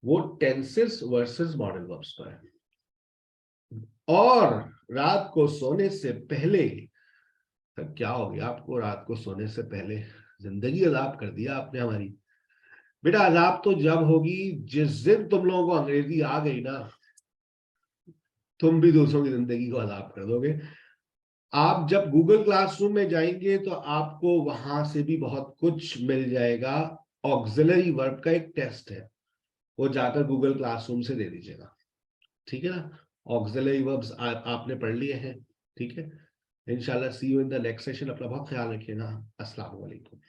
वो टेंसेस वर्सेस मॉडल वर्ब्स पर है। और रात को सोने से पहले, क्या हो गया आपको रात को सोने से पहले, जिंदगी अजाब कर दिया आपने हमारी। बेटा अजाब तो जब होगी जिस दिन तुम लोगों को अंग्रेजी आ गई ना, तुम भी दूसरों की जिंदगी को अजाब कर दोगे। आप जब गूगल क्लासरूम में जाएंगे तो आपको वहां से भी बहुत कुछ मिल जाएगा। ऑक्सिलरी वर्ब का एक टेस्ट है, वो जाकर गूगल क्लासरूम से दे दीजिएगा, ठीक है ना। ऑक्सिलरी वर्ब्स आपने पढ़ लिए हैं, ठीक है। इंशाल्लाह see you in the next session. अपना बहुत ख्याल रखिएगा। अस्सलाम वालेकुम।